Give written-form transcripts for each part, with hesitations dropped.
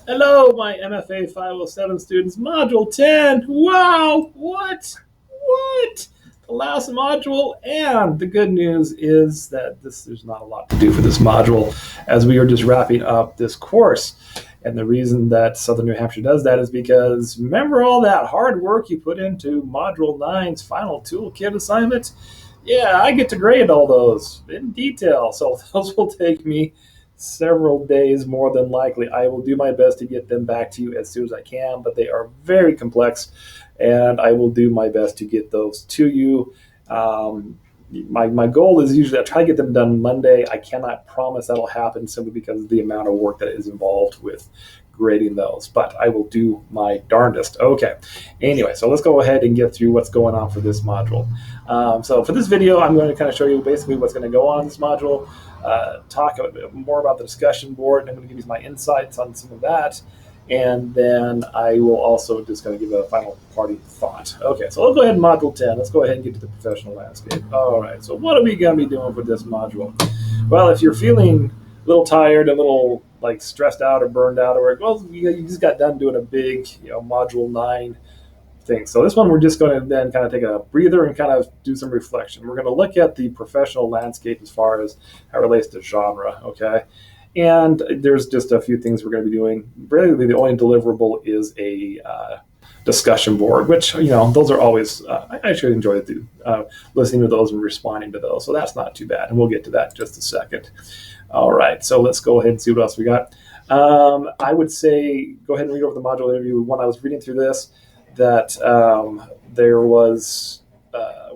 Hello, my MFA 507 students, Module 10. Wow, what? What? The last module, and the good news is that there's not a lot to do for this module as we are just wrapping up this course. And the reason that Southern New Hampshire does that is because remember all that hard work you put into Module 9's final toolkit assignment? Yeah, I get to grade all those in detail. So those will take me several days more than likely. I will do my best to get them back to you as soon as I can, but they are very complex, and I will do my best to get those to you. My goal is usually I try to get them done Monday. I cannot promise that'll happen simply because of the amount of work that is involved with grading those, but I will do my darndest. Okay. Anyway, so let's go ahead and get through what's going on for this module. So for this video, I'm going to kind of show you basically what's going to go on in this module, talk a bit more about the discussion board, and I'm going to give you my insights on some of that. And then I will also just kind of give a final party thought. Okay, so let's go ahead and module 10. Let's go ahead and get to the professional landscape. All right, so what are we going to be doing for this module? Well, if you're feeling a little tired, a little like stressed out or burned out, or well, you just got done doing a big, module 9 thing. So this one, we're just going to then kind of take a breather and kind of do some reflection. We're going to look at the professional landscape as far as how it relates to genre, okay? And there's just a few things we're going to be doing. Really, the only deliverable is a discussion board, which, those are always, I actually enjoy listening to those and responding to those. So that's not too bad. And we'll get to that in just a second. All right, so let's go ahead and see what else we got. I would say go ahead and read over the module interview. When I was reading through this, that there was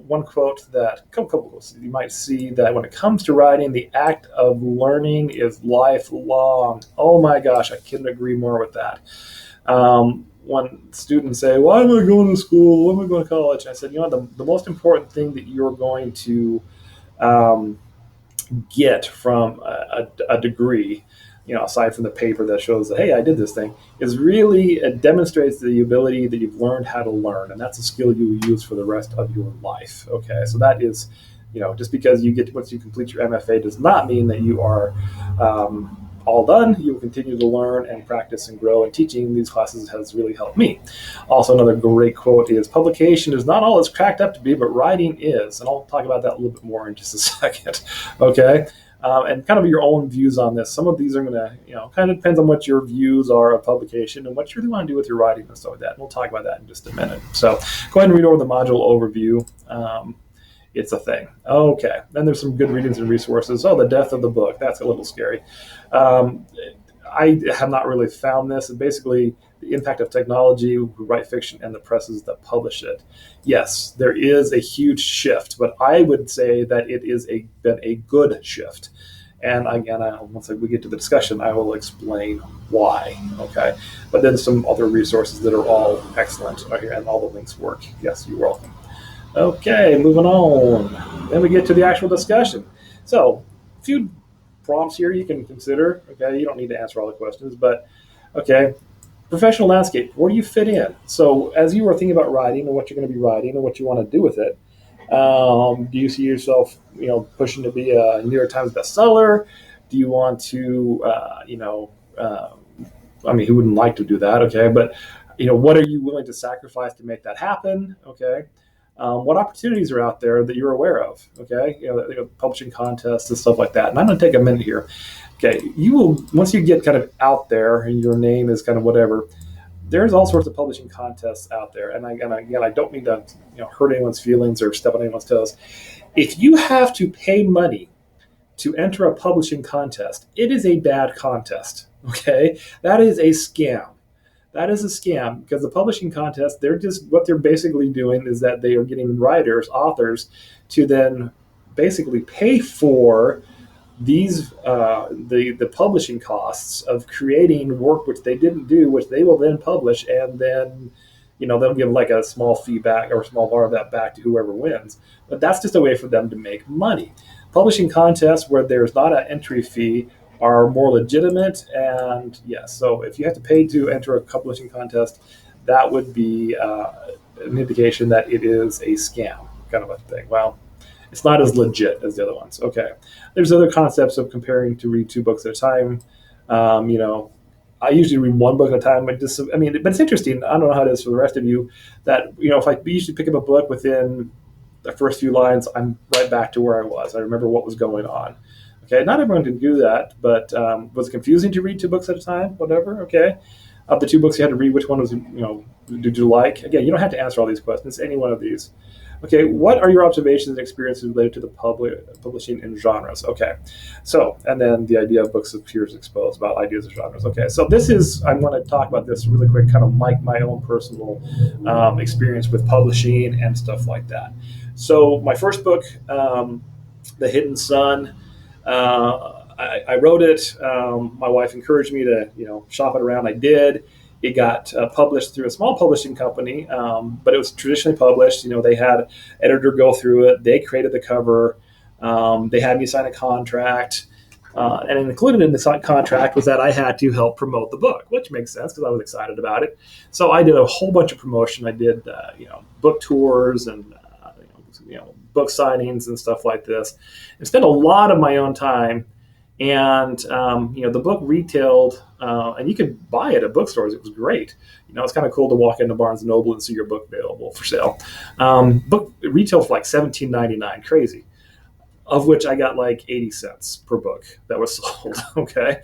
one quote that, a couple quotes, you might see that when it comes to writing, the act of learning is lifelong. Oh my gosh, I couldn't agree more with that. When students say, why am I going to school? Why am I going to college? I said, the most important thing that you're going to get from a degree, aside from the paper that shows that, hey, I did this thing, is really, it demonstrates the ability that you've learned how to learn. And that's a skill you will use for the rest of your life. Okay. So that is, just because once you complete your MFA does not mean that you are all done. You will continue to learn and practice and grow, and teaching these classes has really helped me. Also, another great quote is, publication is not all it's cracked up to be, but writing is. And I'll talk about that a little bit more in just a second. Okay. And kind of your own views on this. Some of these are going to, kind of depends on what your views are of publication and what you really want to do with your writing and stuff like that. And we'll talk about that in just a minute. So go ahead and read over the module overview. It's a thing. Okay. Then there's some good readings and resources. Oh, the death of the book. That's a little scary. I have not really found this. Basically, the impact of technology, who write fiction, and the presses that publish it. Yes, there is a huge shift, but I would say that it is been a good shift. And again, once we get to the discussion, I will explain why. Okay, but then some other resources that are all excellent are here, and all the links work. Yes, you're welcome. Okay, moving on. Then we get to the actual discussion. So, a few prompts here you can consider. Okay, you don't need to answer all the questions, but okay, professional landscape, where do you fit in? So, as you are thinking about writing and what you're going to be writing and what you want to do with it, do you see yourself, pushing to be a New York Times bestseller? Do you want to, who wouldn't like to do that? Okay, but what are you willing to sacrifice to make that happen? Okay. What opportunities are out there that you're aware of? Okay, publishing contests and stuff like that. And I'm going to take a minute here. Okay, you will, once you get kind of out there and your name is kind of whatever, there's all sorts of publishing contests out there. And again, I don't mean to hurt anyone's feelings or step on anyone's toes. If you have to pay money to enter a publishing contest, it is a bad contest. Okay, that is a scam. That is a scam, because the publishing contest, what they're basically doing is that they are getting writers, authors, to then basically pay for these the publishing costs of creating work which they didn't do, which they will then publish, and then they'll give like a small feedback or a small part of that back to whoever wins. But that's just a way for them to make money. Publishing contests where there's not an entry fee are more legitimate, and yes, so if you have to pay to enter a publishing contest, that would be an indication that it is a scam kind of a thing. Well, it's not as legit as the other ones. Okay, there's other concepts of comparing to read 2 books at a time. I usually read one book at a time. But it's interesting. I don't know how it is for the rest of you. That if I usually pick up a book within the first few lines, I'm right back to where I was. I remember what was going on. Okay, not everyone can do that, but was it confusing to read two books at a time? Whatever. Okay, of the two books you had to read, which one did you like? Again, you don't have to answer all these questions. Any one of these. Okay, what are your observations and experiences related to the publishing in genres? Okay, so, and then the idea of books of peers exposed about ideas of genres. Okay, so I want to talk about this really quick, kind of like my own personal experience with publishing and stuff like that. So my first book, The Hidden Sun, I wrote it. My wife encouraged me to, shop it around. I did. It got published through a small publishing company, but it was traditionally published. They had an editor go through it. They created the cover. They had me sign a contract. And included in the contract was that I had to help promote the book, which makes sense because I was excited about it. So I did a whole bunch of promotion. I did, book tours and, book signings and stuff like this, and spent a lot of my own time. And the book retailed, and you could buy it at bookstores. It was great. It's kind of cool to walk into Barnes and Noble and see your book available for sale. Book retailed for like $17.99, crazy. Of which I got like 80 cents per book that was sold. Okay,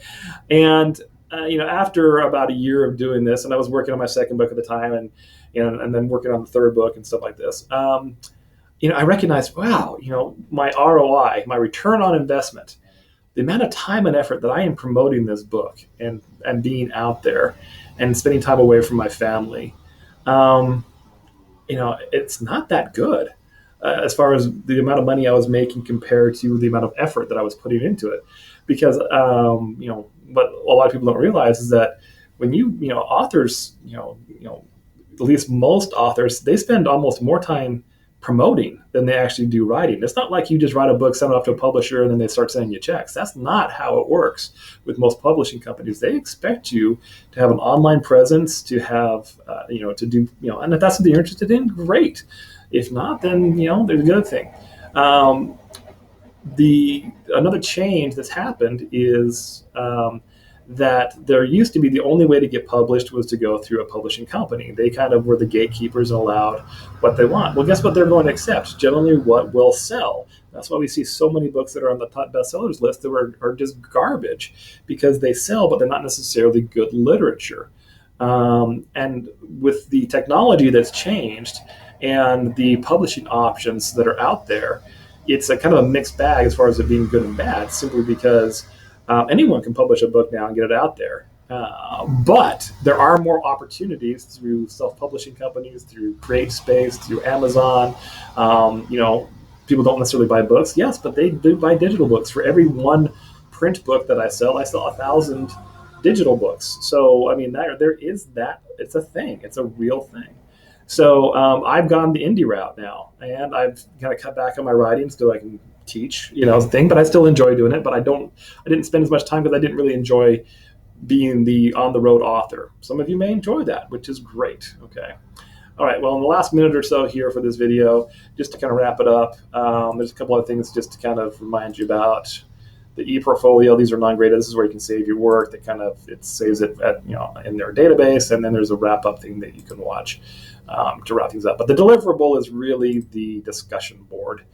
and after about a year of doing this, and I was working on my second book at the time, and then working on the third book and stuff like this. I recognized, wow, my ROI, my return on investment, the amount of time and effort that I am promoting this book and being out there and spending time away from my family, it's not that good as far as the amount of money I was making compared to the amount of effort that I was putting into it. Because, what a lot of people don't realize is that when authors, at least most authors, they spend almost more time promoting than they actually do writing. It's not like you just write a book, send it off to a publisher, and then they start sending you checks. That's not how it works with most publishing companies. They expect you to have an online presence, to have, to do, and if that's something you're interested in, great. If not, then, there's a good thing. Another change that's happened is that there used to be the only way to get published was to go through a publishing company. They kind of were the gatekeepers and allowed what they want. Well, guess what they're going to accept? Generally what will sell. That's why we see so many books that are on the top bestsellers list that are just garbage because they sell, but they're not necessarily good literature. And with the technology that's changed and the publishing options that are out there, it's a kind of a mixed bag as far as it being good and bad, simply because anyone can publish a book now and get it out there. But there are more opportunities through self-publishing companies, through CreateSpace, through Amazon. People don't necessarily buy books. Yes, but they do buy digital books. For every one print book that I sell 1,000 digital books. So, there is that. It's a thing. It's a real thing. So I've gone the indie route now, and I've kind of cut back on my writing so I can teach, thing, but I still enjoy doing it. But I didn't spend as much time because I didn't really enjoy being the on the road author. Some of you may enjoy that, which is great. Okay. All right. Well, in the last minute or so here for this video, just to kind of wrap it up, there's a couple of things just to kind of remind you about. The e-portfolio, these are non-graded. This is where you can save your work. It saves it in their database, and then there's a wrap-up thing that you can watch to wrap things up. But the deliverable is really the discussion board.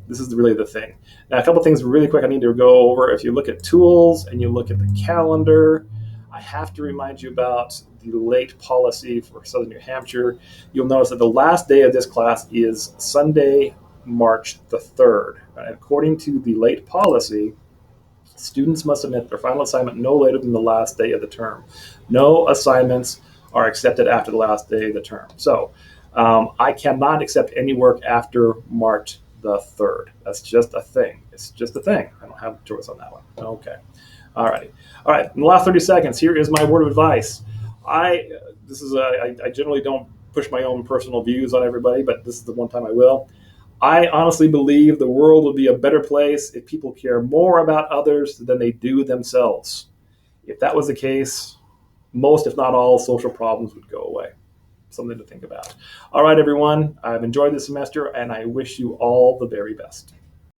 This is really the thing. Now, a couple things really quick I need to go over. If you look at tools and you look at the calendar, I have to remind you about the late policy for Southern New Hampshire. You'll notice that the last day of this class is Sunday, March the 3rd. According to the late policy, students must submit their final assignment no later than the last day of the term. No assignments are accepted after the last day of the term. So I cannot accept any work after March the 3rd. That's just a thing. It's just a thing. I don't have a choice on that one. Okay. All right. In the last 30 seconds, here is my word of advice. I generally don't push my own personal views on everybody, but this is the one time I will. I honestly believe the world would be a better place if people care more about others than they do themselves. If that was the case, most, if not all, social problems would go away. Something to think about. All right, everyone. I've enjoyed this semester, and I wish you all the very best.